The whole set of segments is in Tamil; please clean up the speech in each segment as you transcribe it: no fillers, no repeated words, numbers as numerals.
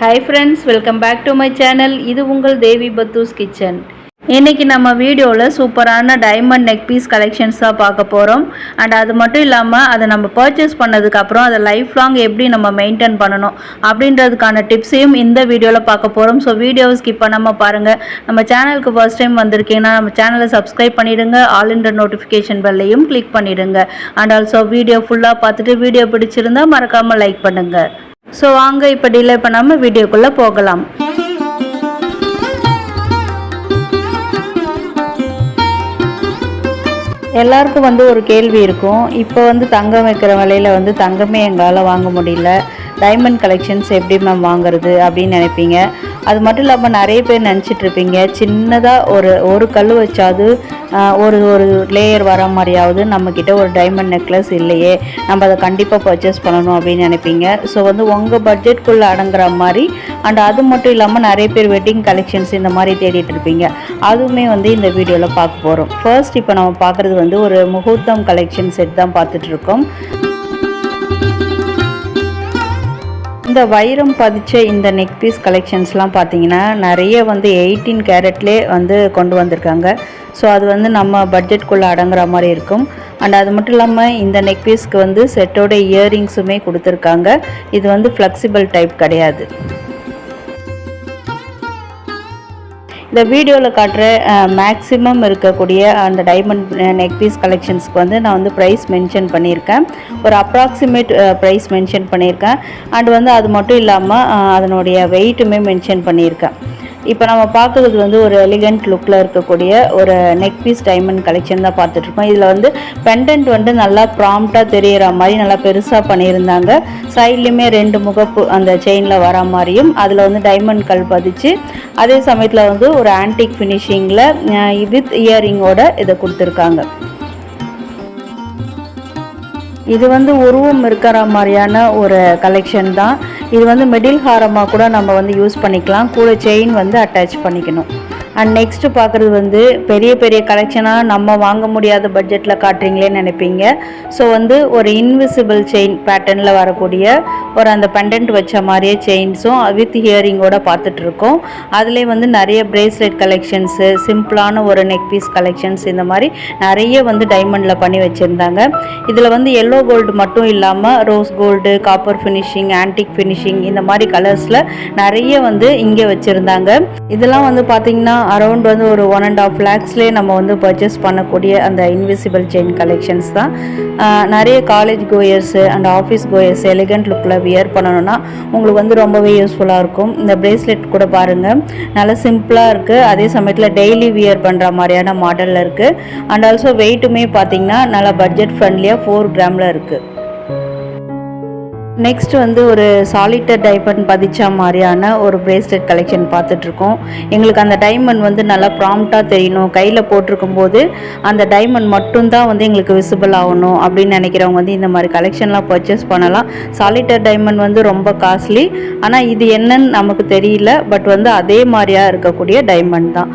Hi friends, welcome back to my channel. இது உங்கள் தேவி பத்தூஸ் கிச்சன். இன்னைக்கு நம்ம வீடியோவில் சூப்பரான டைமண்ட் நெக் பீஸ் கலெக்ஷன்ஸ் தான் பார்க்க போகிறோம். அண்ட் அது மட்டும் இல்லாமல் அதை நம்ம பர்ச்சேஸ் பண்ணதுக்கப்புறம் அதை லைஃப் லாங் எப்படி நம்ம மெயின்டைன் பண்ணணும் அப்படின்றதுக்கான டிப்ஸையும் இந்த வீடியோவில் பார்க்க போகிறோம். ஸோ வீடியோவை ஸ்கிப் பண்ணாமல் பாருங்கள். நம்ம சேனலுக்கு ஃபர்ஸ்ட் டைம் வந்திருக்கீங்கன்னா நம்ம சேனலை சப்ஸ்கிரைப் பண்ணிவிடுங்க. ஆல் இன் நோட்டிஃபிகேஷன் பெல்லையும் கிளிக் பண்ணிவிடுங்க. அண்ட் ஆல்சோ வீடியோ ஃபுல்லாக பார்த்துட்டு வீடியோ பிடிச்சிருந்தால் மறக்காமல் லைக் பண்ணுங்கள். ஸோ வாங்க இப்போ டிலே பண்ணாமல் வீடியோக்குள்ளே போகலாம். எல்லாருக்கும் ஒரு கேள்வி இருக்கும், இப்போ தங்கம் வைக்கிற விலையில் தங்கமே எங்களால் வாங்க முடியல, டைமண்ட் கலெக்ஷன்ஸ் எப்படி மேம் வாங்குறது அப்படின்னு நினைப்பீங்க. அது மட்டும் இல்லாமல் நிறைய பேர் நினச்சிட்ருப்பீங்க, சின்னதாக ஒரு கல் வச்சாது ஒரு லேயர் வர மாதிரியாவது நம்மக்கிட்ட ஒரு டைமண்ட் நெக்லஸ் இல்லையே, நம்ம அதை கண்டிப்பாக பர்ச்சேஸ் பண்ணணும் அப்படின்னு நினைப்பீங்க. ஸோ உங்கள் பட்ஜெட்குள்ளே அடங்குற மாதிரி அண்ட் அது மட்டும் இல்லாமல் நிறைய பேர் வெட்டிங் கலெக்ஷன்ஸ் இந்த மாதிரி தேடிட்டு இருப்பீங்க. அதுவுமே இந்த வீடியோவில் பார்க்க போகிறோம். ஃபர்ஸ்ட் இப்போ நம்ம பார்க்குறது ஒரு முகூர்த்தம் கலெக்ஷன் செட் தான் பார்த்துட்ருக்கோம். இந்த வைரம் பதிச்ச இந்த நெக் பீஸ் கலெக்ஷன்ஸ்லாம் பார்த்தீங்கன்னா நிறைய 18 கேரட்லேயே கொண்டு வந்திருக்காங்க. ஸோ அது நம்ம பட்ஜெட்குள்ளே அடங்குற மாதிரி இருக்கும். அண்ட் அது மட்டும் இல்லாமல் இந்த நெக் பீஸ்க்கு செட்டோட இயரிங்ஸுமே கொடுத்துருக்காங்க. இது ஃப்ளெக்சிபிள் டைப் கிடையாது. இந்த வீடியோவில் காட்டுற மேக்ஸிமம் இருக்கக்கூடிய அந்த டைமண்ட் நெக் பீஸ் கலெக்ஷன்ஸ்க்கு நான் ப்ரைஸ் மென்ஷன் பண்ணியிருக்கேன். ஒரு அப்ராக்சிமேட் ப்ரைஸ் மென்ஷன் பண்ணியிருக்கேன். அண்ட் அது மட்டும் இல்லாமல் அதனுடைய வெயிட்டுமே மென்ஷன் பண்ணியிருக்கேன். இப்போ நம்ம பார்க்குறது ஒரு எலிகண்ட் லுக்கில் இருக்கக்கூடிய ஒரு நெக் பீஸ் டைமண்ட் கலெக்ஷன் தான் பார்த்துட்ருக்கோம். இதில் பெண்டன்ட் நல்லா ப்ராம்ப்டாக தெரிகிற மாதிரி நல்லா பெருசாக பண்ணியிருந்தாங்க. சைட்லேயுமே 2 முகப்பு அந்த செயினில் வர மாதிரியும் அதில் டைமண்ட் கல் பதிச்சு அதே சமயத்தில் ஒரு ஆன்டிக் ஃபினிஷிங்கில் வித் இயரிங்கோட இதை கொடுத்துருக்காங்க. இது உருவம் இருக்கிற மாதிரியான ஒரு கலெக்ஷன் தான். இது மிடில் ஹாரமாக கூட நம்ம யூஸ் பண்ணிக்கலாம். கூட செயின் அட்டாச் பண்ணிக்கணும். அண்ட் நெக்ஸ்ட்டு பார்க்குறது பெரிய பெரிய கலெக்ஷனாக நம்ம வாங்க முடியாத பட்ஜெட்டில் காட்டுறீங்களேன்னு நினைப்பீங்க. ஸோ ஒரு இன்விசிபிள் செயின் பேட்டர்னில் வரக்கூடிய ஒரு அந்த பெண்டன்ட் வச்ச மாதிரியே செயின்ஸும் வித் ஹியரிங்கோட பார்த்துட்ருக்கோம். அதுலேயே நிறைய பிரேஸ்லெட் கலெக்ஷன்ஸு, சிம்பிளான ஒரு நெக் பீஸ் கலெக்ஷன்ஸ் இந்த மாதிரி நிறைய டைமண்டில் பண்ணி வச்சுருந்தாங்க. இதில் எல்லோ கோல்டு மட்டும் இல்லாமல் rose gold, copper finishing, antique finishing இந்த மாதிரி கலர்ஸில் நிறைய இங்கே வச்சுருந்தாங்க. இதெல்லாம் பார்த்திங்கன்னா அரௌண்ட் ஒரு 1.5 lakhsலேயே நம்ம பர்ச்சேஸ் பண்ணக்கூடிய அந்த இன்விசிபிள் செயின் கலெக்ஷன்ஸ் தான். நிறைய college goers and office chores elegant லுக்கில் வியர் பண்ணணும்னா உங்களுக்கு ரொம்பவே யூஸ்ஃபுல்லாக இருக்கும். இந்த பிரேஸ்லெட் கூட பாருங்கள், நல்லா சிம்பிளாக இருக்குது. அதே சமயத்தில் டெய்லி வியர் பண்ணுற மாதிரியான மாடலில் இருக்குது. அண்ட் ஆல்சோ வெயிட்டுமே பார்த்திங்கன்னா நல்லா பட்ஜெட் ஃப்ரெண்ட்லியாக 4 கிராமில் இருக்குது. நெக்ஸ்ட் ஒரு சாலிட்டர் டைமண்ட் பதிச்சா மாதிரியான ஒரு பிரேஸ்லெட் கலெக்ஷன் பார்த்துட்ருக்கோம். எங்களுக்கு அந்த டைமண்ட் நல்லா ப்ராம்ப்டாக தெரியணும், கையில் போட்டிருக்கும் போது அந்த டைமண்ட் மட்டும்தான் எங்களுக்கு விசிபிள் ஆகணும் அப்படின்னு நினைக்கிறவங்க இந்த மாதிரி கலெக்ஷன்லாம் பர்ச்சேஸ் பண்ணலாம். சாலிட்டர் டைமண்ட் ரொம்ப காஸ்ட்லி. ஆனால் இது என்னன்னு நமக்கு தெரியல. பட் அதே மாதிரியாக இருக்கக்கூடிய டைமண்ட் தான்.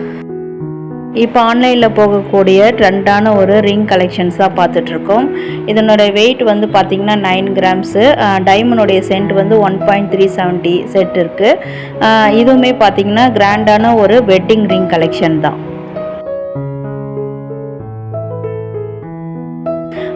இப்போ ஆன்லைனில் போகக்கூடிய ட்ரெண்டான ஒரு ரிங் கலெக்ஷன்ஸ் தான் பார்த்துட்ருக்கோம். இதனோட வெயிட் பார்த்திங்கன்னா 9 கிராம்ஸு. டைமண்டோடைய சென்ட் 1.370 செட் இருக்குது. இதுவுமே பார்த்திங்கன்னா கிராண்டான ஒரு வெட்டிங் ரிங் கலெக்ஷன் தான்.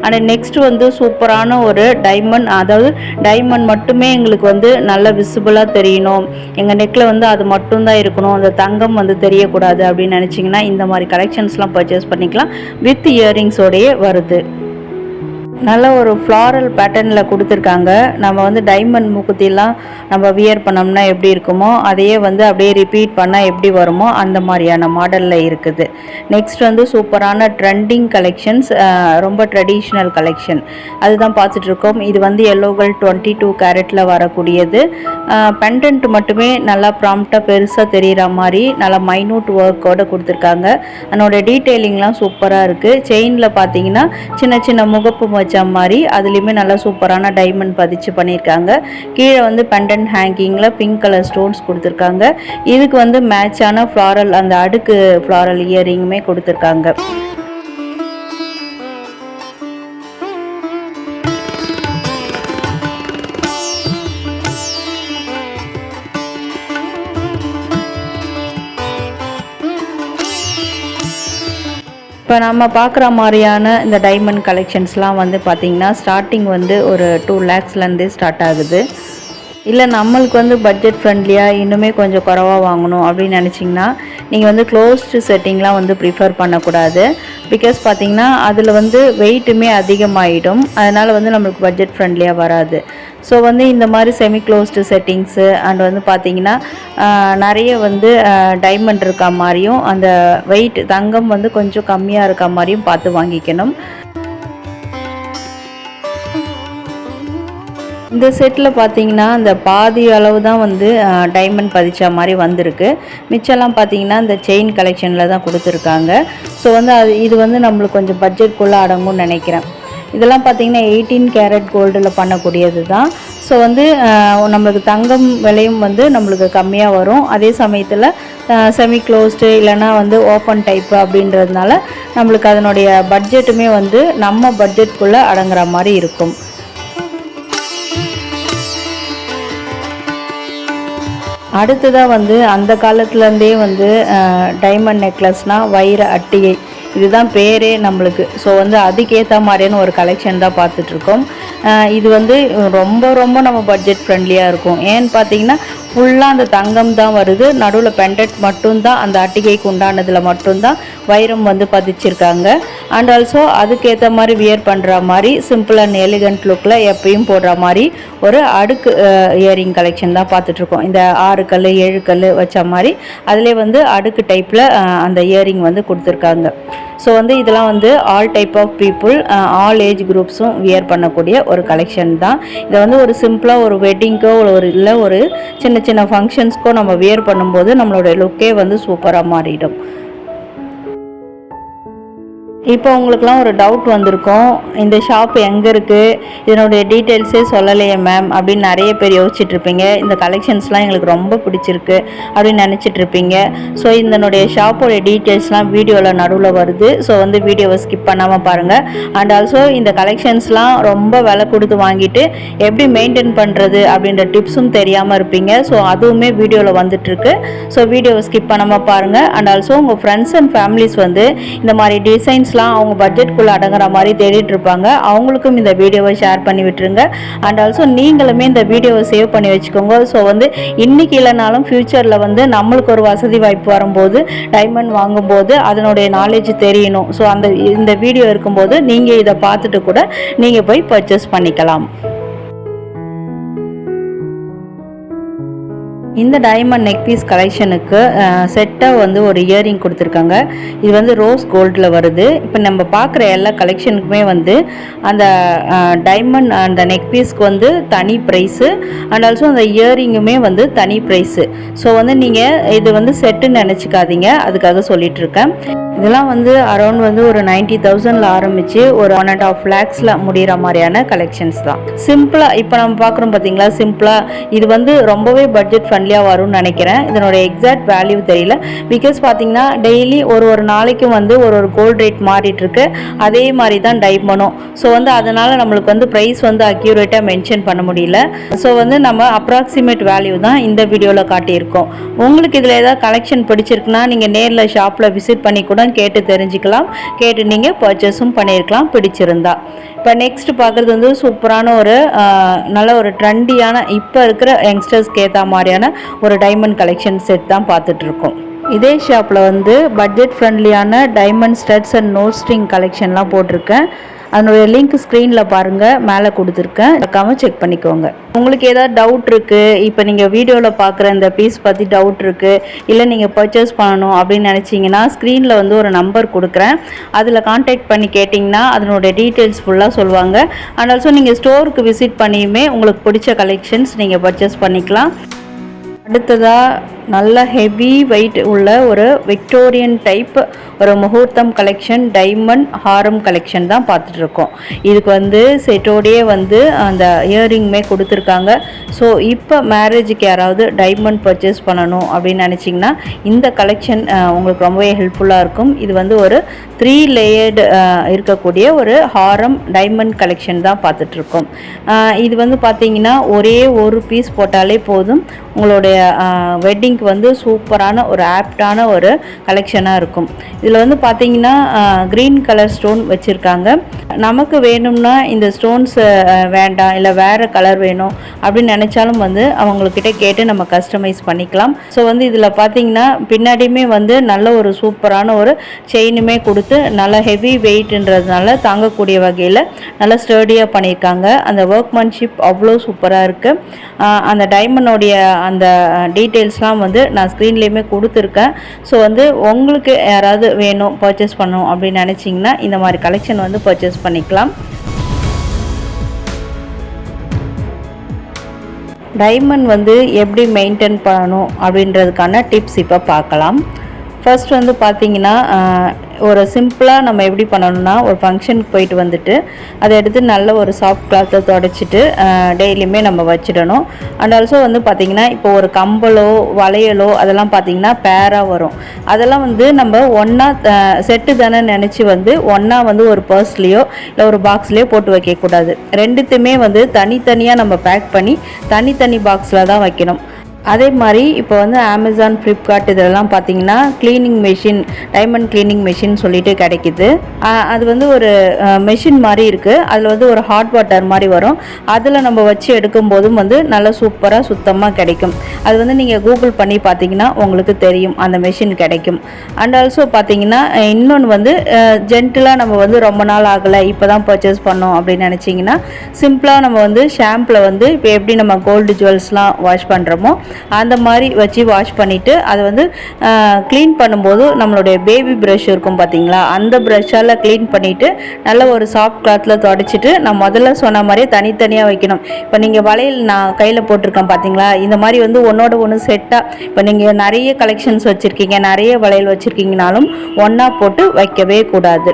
அண்ட் நெக்ஸ்ட் சூப்பரான ஒரு டைமண்ட், அதாவது டைமண்ட் மட்டுமே எங்களுக்கு நல்ல விசிபிளாக தெரியணும், எங்கள் நெக்கில் அது மட்டும்தான் இருக்கணும், அந்த தங்கம் தெரியக்கூடாது அப்படின்னு நினச்சிங்கன்னா இந்த மாதிரி கலெக்ஷன்ஸ்லாம் பர்ச்சேஸ் பண்ணிக்கலாம். வித் இயரிங்ஸோடையே வருது. நல்ல ஒரு ஃப்ளாரல் பேட்டர்னில் கொடுத்துருக்காங்க. நம்ம டைமண்ட் மூக்குத்திலாம் நம்ம வியர் பண்ணோம்னா எப்படி இருக்குமோ அதையே அப்படியே ரிப்பீட் பண்ணால் எப்படி வருமோ அந்த மாதிரியான மாடலில் இருக்குது. நெக்ஸ்ட் சூப்பரான ட்ரெண்டிங் கலெக்ஷன்ஸ், ரொம்ப ட்ரெடிஷ்னல் கலெக்ஷன் அதுதான் பார்த்துட்ருக்கோம். இது எல்லோ கோல்ட் 22 கேரட்டில் வரக்கூடியது. பெண்டன்ட் மட்டுமே நல்லா ப்ராம்ப்டாக பெருசாக தெரிகிற மாதிரி நல்லா மைனூட் ஒர்க்கோடு கொடுத்துருக்காங்க. அதனோட டீட்டெயிலிங்லாம் சூப்பராக இருக்குது. செயினில் பார்த்தீங்கன்னா சின்ன சின்ன முகப்பு வச்ச மாதிரி அதுலேயுமே நல்லா சூப்பரான டைமண்ட் பதிச்சு பண்ணியிருக்காங்க. கீழே பெண்டன்ட் ஹேங்கிங்கில் பிங்க் கலர் ஸ்டோன்ஸ் கொடுத்துருக்காங்க. இதுக்கு மேட்சான ஃப்ளாரல் அந்த அடுக்கு ஃப்ளாரல் இயரிங்குமே கொடுத்துருக்காங்க. இப்போ நம்ம பார்க்குற மாதிரியான இந்த டைமண்ட் கலெக்ஷன்ஸ்லாம் வந்து பார்த்திங்கன்னா ஸ்டார்டிங் வந்து ஒரு 2 lakhsலேருந்தே ஸ்டார்ட் ஆகுது. இல்லை நம்மளுக்கு வந்து பட்ஜெட் ஃப்ரெண்ட்லியாக இன்னுமே கொஞ்சம் குறவாக வாங்கணும் அப்படின்னு நினச்சிங்கன்னா நீங்கள் வந்து க்ளோஸ்டு செட்டிங்லாம் வந்து ப்ரிஃபர் பண்ணக்கூடாது. பிகாஸ் பார்த்திங்கன்னா அதில் வந்து வெயிட்டுமே அதிகமாகிடும். அதனால் வந்து நம்மளுக்கு பட்ஜெட் ஃப்ரெண்ட்லியாக வராது. ஸோ வந்து இந்த மாதிரி செமி க்ளோஸ்டு செட்டிங்ஸு அண்ட் வந்து பார்த்திங்கன்னா நிறைய வந்து டைமண்ட் இருக்க மாதிரியும் அந்த வெயிட் தங்கம் வந்து கொஞ்சம் கம்மியாக இருக்க மாதிரியும் பார்த்து வாங்கிக்கணும். இந்த செட்டில் பார்த்தீங்கன்னா இந்த பாதி அளவு தான் வந்து டைமண்ட் பதிச்ச மாதிரி வந்திருக்கு. மிச்சம்லாம் பார்த்தீங்கன்னா இந்த செயின் கலெக்ஷனில் தான் கொடுத்துருக்காங்க. ஸோ வந்து இது வந்து நம்மளுக்கு கொஞ்சம் பட்ஜெட்குள்ளே அடங்கும்னு நினைக்கிறேன். இதெல்லாம் பார்த்தீங்கன்னா 18 கேரட் கோல்டில் பண்ணக்கூடியது தான். ஸோ வந்து நம்மளுக்கு தங்கம் விலையும் வந்து நம்மளுக்கு கம்மியாக வரும். அதே சமயத்தில் செமி க்ளோஸ்டு இல்லைனா வந்து ஓப்பன் டைப்பு அப்படின்றதுனால நம்மளுக்கு அதனுடைய பட்ஜெட்டுமே வந்து நம்ம பட்ஜெட்குள்ளே அடங்குற மாதிரி இருக்கும். அடுத்ததாக வந்து அந்த காலத்துலேருந்தே வந்து டைமண்ட் நெக்லஸ்னால் வைர அட்டிகை இதுதான் பேரே நம்மளுக்கு. ஸோ வந்து அதுக்கேற்ற மாதிரியான ஒரு கலெக்ஷன் தான் பார்த்துட்ருக்கோம். இது வந்து ரொம்ப ரொம்ப நம்ம பட்ஜெட் ஃப்ரெண்ட்லியாக இருக்கும். ஏன்னு பார்த்தீங்கன்னா ஃபுல்லாக அந்த தங்கம் தான் வருது. நடுவில் பெண்டட் மட்டும்தான் அந்த அட்டிகைக்கு உண்டானதில் மட்டும்தான் வைரம் வந்து பதிச்சிருக்காங்க. அண்ட் ஆல்சோ அதுக்கேற்ற மாதிரி வியர் பண்ணுற மாதிரி சிம்பிள் அண்ட் எலிகண்ட் லுக்கில் எப்பயும் போடுற மாதிரி ஒரு அடுக்கு இயரிங் கலெக்ஷன் தான் பார்த்துட்ருக்கோம். இந்த 6 கல் 7 கல் வச்ச மாதிரி அதிலே வந்து அடுக்கு டைப்பில் அந்த இயரிங் வந்து கொடுத்துருக்காங்க. ஸோ வந்து இதெல்லாம் வந்து all type of people all age குரூப்ஸும் வியர் பண்ணக்கூடிய ஒரு கலெக்ஷன் தான். இதை வந்து ஒரு சிம்பிளாக ஒரு வெட்டிங்க்கோ இல்லை ஒரு சின்ன சின்ன ஃபங்க்ஷன்ஸ்க்கோ நம்ம வியர் பண்ணும்போது நம்மளோட லுக்கே வந்து சூப்பராக மாறிடும். இப்போ உங்களுக்குலாம் ஒரு டவுட் வந்திருக்கும், இந்த ஷாப் எங்கே இருக்குது, இதனுடைய டீட்டெயில்ஸே சொல்லலையே மேம் அப்படின்னு நிறைய பேர் யோசிச்சுட்ருப்பீங்க. இந்த கலெக்ஷன்ஸ்லாம் எங்களுக்கு ரொம்ப பிடிச்சிருக்கு அப்படின்னு நினச்சிட்ருப்பீங்க. ஸோ இதனுடைய ஷாப்போடைய டீட்டெயில்ஸ்லாம் வீடியோவில் நடுவில் வருது. ஸோ வந்து வீடியோவை ஸ்கிப் பண்ணாமல் பாருங்கள். அண்ட் ஆல்சோ இந்த கலெக்ஷன்ஸ்லாம் ரொம்ப விலை கொடுத்து வாங்கிட்டு எப்படி மெயின்டைன் பண்ணுறது அப்படின்ற டிப்ஸும் தெரியாமல் இருப்பீங்க. ஸோ அதுவுமே வீடியோவில் வந்துட்டுருக்கு. ஸோ வீடியோவை ஸ்கிப் பண்ணாமல் பாருங்கள். அண்ட் ஆல்சோ உங்கள் ஃப்ரெண்ட்ஸ் அண்ட் ஃபேமிலிஸ் வந்து இந்த மாதிரி டிசைன்ஸ் அவங்க பட்ஜெட்குள்ள அடங்குற மாதிரி தேடிட்டு இருப்பாங்க. அவங்களுக்கும் இந்த வீடியோவை ஷேர் பண்ணி விட்டுருங்க. அண்ட் ஆல்சோ நீங்களுமே இந்த வீடியோவை சேவ் பண்ணி வச்சுக்கோங்க. ஸோ வந்து இன்னைக்கு இல்லைனாலும் ஃபியூச்சரில் வந்து நம்மளுக்கு ஒரு வசதி வாய்ப்பு வரும்போது டைமண்ட் வாங்கும்போது அதனுடைய நாலேஜ் தெரியணும். ஸோ இந்த வீடியோ இருக்கும்போது நீங்கள் இதை பார்த்துட்டு கூட நீங்கள் போய் பர்ச்சேஸ் பண்ணிக்கலாம். இந்த டைமண்ட் நெக் பீஸ் கலெக்ஷனுக்கு செட்டாக வந்து ஒரு இயரிங் கொடுத்துருக்காங்க. இது வந்து ரோஸ் கோல்டில் வருது. இப்போ நம்ம பார்க்குற எல்லா கலெக்ஷனுக்குமே வந்து அந்த டைமண்ட் அந்த நெக் பீஸ்க்கு வந்து தனி ப்ரைஸு அண்ட் ஆல்சோ அந்த இயரிங்குமே வந்து தனி ப்ரைஸு. ஸோ வந்து நீங்கள் இது வந்து செட்டுன்னு நினச்சிக்காதீங்க, அதுக்காக சொல்லிகிட்ருக்கேன். இதெல்லாம் வந்து அரௌண்ட் வந்து ஒரு 90,000 ஆரம்பித்து ஒரு 1.5 lakhsல முடிகிற மாதிரியான கலெக்ஷன்ஸ் தான். சிம்பிளாக இப்போ நம்ம பார்க்குறோம் பார்த்தீங்களா, சிம்பிளாக இது வந்து ரொம்பவே பட்ஜெட் ஃப்ரெண்ட்லியாக வரும்னு நினைக்கிறேன். இதனோட எக்ஸாக்ட் வேல்யூ தெரியல. பிகாஸ் பார்த்தீங்கன்னா டெய்லி ஒரு நாளைக்கும் வந்து ஒரு கோல்டு ரேட் மாறிட்டுருக்கு. அதே மாதிரி தான் டைமண்டும். ஸோ வந்து அதனால் நம்மளுக்கு வந்து ப்ரைஸ் வந்து அக்யூரேட்டாக மென்ஷன் பண்ண முடியல. ஸோ வந்து நம்ம அப்ராக்சிமேட் வேல்யூ தான் இந்த வீடியோவில் காட்டியிருக்கோம். உங்களுக்கு இதில் ஏதாவது கலெக்ஷன் பிடிச்சிருக்குன்னா நீங்கள் நேரில் ஷாப்பில் விசிட் பண்ணி கூட கேட்டு தெரிஞ்சுக்கலாம். கேட்டு நீங்கள் பர்ச்சேஸும் பண்ணியிருக்கலாம் பிடிச்சிருந்தா. இப்போ நெக்ஸ்ட் பார்க்குறது வந்து சூப்பரான ஒரு நல்ல ஒரு ட்ரெண்டியான இப்போ இருக்கிற யங்ஸ்டர்ஸ்க்கு ஏற்ற மாதிரியான ஒரு டைமண்ட் கலெக்ஷன் செட் தான் பார்த்துட்ருக்கோம். இதே ஷாப்பில் வந்து பட்ஜெட் ஃப்ரெண்ட்லியான diamond studs and no string கலெக்ஷன்லாம் போட்டிருக்கேன். அதனுடைய லிங்க் ஸ்க்ரீனில் பாருங்கள், மேலே கொடுத்துருக்கேன், மறக்காமல் செக் பண்ணிக்கோங்க. உங்களுக்கு ஏதாவது டவுட் இருக்குது, இப்போ நீங்கள் வீடியோவில் பார்க்குற இந்த பீஸ் பற்றி டவுட் இருக்குது, இல்லை நீங்கள் பர்ச்சேஸ் பண்ணணும் அப்படின்னு நினச்சிங்கன்னா ஸ்க்ரீனில் வந்து ஒரு நம்பர் கொடுக்குறேன். அதில் கான்டாக்ட் பண்ணி கேட்டிங்கன்னா அதனுடைய டீட்டெயில்ஸ் ஃபுல்லாக சொல்லுவாங்க. அண்ட் ஆல்சோ நீங்கள் ஸ்டோருக்கு விசிட் பண்ணியுமே உங்களுக்கு பிடிச்ச கலெக்ஷன்ஸ் நீங்கள் பர்ச்சேஸ் பண்ணிக்கலாம். அடுத்ததாக நல்ல ஹெவி வெயிட் உள்ள ஒரு விக்டோரியன் டைப் ஒரு முகூர்த்தம் கலெக்ஷன் டைமண்ட் ஹாரம் கலெக்ஷன் தான் பார்த்துட்ருக்கோம். இதுக்கு வந்து செட்டோடையே வந்து அந்த இயரிங்குமே கொடுத்துருக்காங்க. ஸோ இப்போ மேரேஜுக்கு யாராவது டைமண்ட் பர்ச்சேஸ் பண்ணணும் அப்படின்னு நினச்சிங்கன்னா இந்த கலெக்ஷன் உங்களுக்கு ரொம்பவே ஹெல்ப்ஃபுல்லாக இருக்கும். இது வந்து ஒரு 3 லேயர்டு இருக்கக்கூடிய ஒரு ஹாரம் டைமண்ட் கலெக்ஷன் தான் பார்த்துட்ருக்கோம். இது வந்து பார்த்திங்கன்னா ஒரே ஒரு பீஸ் போட்டாலே போதும், உங்களுடைய வெட்டிங் வெட்டிங்க்கு வந்து சூப்பரான ஒரு ஆப்டான ஒரு கலெக்ஷனாக இருக்கும். இதில் வந்து பார்த்திங்கன்னா க்ரீன் கலர் ஸ்டோன் வச்சுருக்காங்க. நமக்கு வேணும்னா இந்த ஸ்டோன்ஸ் வேண்டாம், இல்லை வேறு கலர் வேணும் அப்படின்னு நினச்சாலும் வந்து அவங்கக்கிட்ட கேட்டு நம்ம கஸ்டமைஸ் பண்ணிக்கலாம். ஸோ வந்து இதில் பார்த்திங்கன்னா பின்னாடியுமே வந்து நல்ல ஒரு சூப்பரான ஒரு செயினுமே கொடுத்து நல்லா ஹெவி வெயிட்ன்றதுனால தாங்கக்கூடிய வகையில் நல்லா ஸ்டர்டியாக பண்ணியிருக்காங்க. அந்த ஒர்க்மேன்ஷிப் அவ்வளோ சூப்பராக இருக்குது. அந்த டைமண்டோடைய அந்த டீட்டெயில்ஸ்லாம் வந்து நான் ஸ்க்ரீன்லேயுமே கொடுத்துருக்கேன். ஸோ வந்து உங்களுக்கு யாராவது வேணும் பர்ச்சேஸ் பண்ணணும் அப்படின்னு நினச்சிங்கன்னா இந்த மாதிரி கலெக்ஷன் வந்து பர்ச்சேஸ் பண்ணிக்கலாம். டைமண்ட் வந்து எப்படி மெயின்டைன் பண்ணணும் அப்படின்றதுக்கான டிப்ஸ் இப்போ பார்க்கலாம். ஃபர்ஸ்ட் வந்து பார்த்திங்கன்னா ஒரு சிம்பிளாக நம்ம எப்படி பண்ணணும்னா, ஒரு ஃபங்க்ஷனுக்கு போயிட்டு வந்துட்டு அதை எடுத்து நல்ல ஒரு சாஃப்ட் கிளாத்தில் தொடச்சிட்டு டெய்லியுமே நம்ம வச்சிடணும். அண்ட் ஆல்சோ வந்து பார்த்திங்கன்னா இப்போ ஒரு கம்பலோ வளையலோ அதெல்லாம் பார்த்திங்கன்னா பேராக வரும். அதெல்லாம் வந்து நம்ம ஒன்றா செட்டு தானே நினச்சி வந்து ஒன்றா வந்து ஒரு பர்ஸ்லேயோ இல்லை ஒரு பாக்ஸ்லேயோ போட்டு வைக்கக்கூடாது. ரெண்டுத்தையுமே வந்து தனித்தனியாக நம்ம பேக் பண்ணி தனித்தனி பாக்ஸில் தான் வைக்கணும். அதே மாதிரி இப்போ வந்து அமேசான், ஃப்ளிப்கார்ட் இதெல்லாம் பார்த்தீங்கன்னா cleaning machine, diamond cleaning machine சொல்லிட்டு கிடைக்கிது. அது வந்து ஒரு மெஷின் மாதிரி இருக்குது. அதில் வந்து ஒரு ஹாட் வாட்டர் மாதிரி வரும். அதில் நம்ம வச்சு எடுக்கும்போதும் வந்து நல்லா சூப்பராக சுத்தமாக கிடைக்கும். அது வந்து நீங்கள் கூகுள் பண்ணி பார்த்தீங்கன்னா உங்களுக்கு தெரியும், அந்த மெஷின் கிடைக்கும். அண்ட் ஆல்சோ பார்த்தீங்கன்னா இன்னொன்று வந்து ஜென்டிலாக நம்ம வந்து ரொம்ப நாள் ஆகலை இப்போ தான் பர்ச்சேஸ் பண்ணோம் அப்படின்னு நினச்சிங்கன்னா சிம்பிளாக நம்ம வந்து ஷாம்பில் வந்து இப்போ எப்படி நம்ம கோல்டு ஜுவல்ஸ்லாம் வாஷ் பண்ணுறோமோ அந்த மாதிரி வச்சு வாஷ் பண்ணிவிட்டு அதை வந்து க்ளீன் பண்ணும்போது நம்மளுடைய பேபி ப்ரஷ் இருக்கும் பார்த்தீங்களா, அந்த ப்ரஷ்ஷால் க்ளீன் பண்ணிவிட்டு நல்ல ஒரு சாஃப்ட் கிளாத்தில் தொடச்சிட்டு நான் முதல்ல சொன்ன மாதிரியே தனித்தனியாக வைக்கணும். இப்போ நீங்கள் வளையல் நான் கையில் போட்டிருக்கேன் பார்த்தீங்களா, இந்த மாதிரி வந்து ஒன்றோட ஒன்று செட்டாக இப்போ நீங்கள் நிறைய கலெக்ஷன்ஸ் வச்சுருக்கீங்க, நிறைய வளையல் வச்சுருக்கீங்கனாலும் ஒன்றா போட்டு வைக்கவே கூடாது.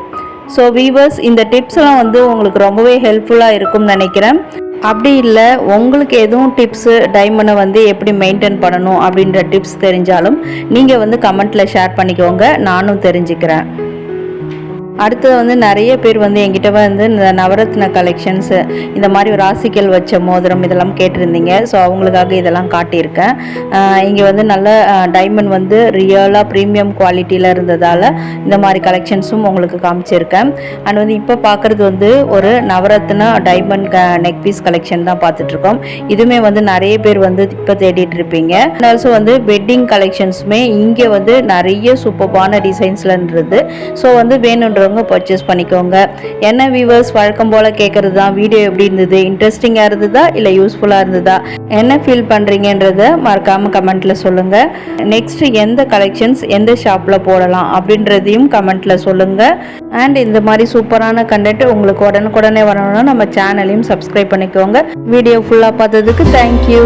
ஸோ வீவர்ஸ், இந்த டிப்ஸ்லாம் வந்து உங்களுக்கு ரொம்பவே ஹெல்ப்ஃபுல்லாக இருக்கும்னு நினைக்கிறேன். அப்படி இல்லை உங்களுக்கு எதுவும் டிப்ஸு டைமண்டை வந்து எப்படி மெயின்டைன் பண்ணணும் அப்படின்ற டிப்ஸ் தெரிஞ்சாலும் நீங்கள் வந்து கமெண்ட்டில் ஷேர் பண்ணிக்கோங்க, நானும் தெரிஞ்சுக்கிறேன். அடுத்தது வந்து நிறைய பேர் வந்து என்கிட்ட வந்து இந்த நவரத்ன கலெக்ஷன்ஸு, இந்த மாதிரி ஒரு ராசிக்கல் வச்ச மோதிரம் இதெல்லாம் கேட்டிருந்தீங்க. ஸோ அவங்களுக்காக இதெல்லாம் காட்டியிருக்கேன். இங்கே வந்து நல்ல டைமண்ட் வந்து ரியலாக ப்ரீமியம் குவாலிட்டியில் இருந்ததால் இந்த மாதிரி கலெக்ஷன்ஸும் உங்களுக்கு காமிச்சிருக்கேன். அண்ட் வந்து இப்போ பார்க்குறது வந்து ஒரு நவரத்ன டைமண்ட் நெக் பீஸ் கலெக்ஷன் தான் பார்த்துட்ருக்கோம். இதுவுமே வந்து நிறைய பேர் வந்து இப்போ தேடிட்டு இருப்பீங்க. அண்ட் ஆல்சோ வந்து வெட்டிங் கலெக்ஷன்ஸுமே இங்கே வந்து நிறைய சூப்பரான டிசைன்ஸ்லன்றது. ஸோ வந்து வேணுன்ற பர்ச்சேஸ் பண்ணிக்கோங்க. என்ன வியூவர்ஸ், வழக்கம் போல கேட்கறது தான், வீடியோ எப்படி இருந்தது, இன்ட்ரெஸ்டிங்காக இருந்ததா இல்லை யூஸ்ஃபுல்லாக இருந்ததா, என்ன ஃபீல் பண்ணுறீங்கன்றத மறக்காமல் கமெண்ட்டில் சொல்லுங்கள். நெக்ஸ்ட் எந்த கலெக்ஷன்ஸ் எந்த ஷாப்பில் போடலாம் அப்படின்றதையும் கமெண்ட்டில் சொல்லுங்கள். அண்ட் இந்த மாதிரி சூப்பரான கண்டென்ட் உங்களுக்கு உடனுக்குடனே வரணும்னா நம்ம சேனலையும் சப்ஸ்கிரைப் பண்ணிக்கோங்க. வீடியோ ஃபுல்லாக பார்த்ததுக்கு தேங்க்யூ.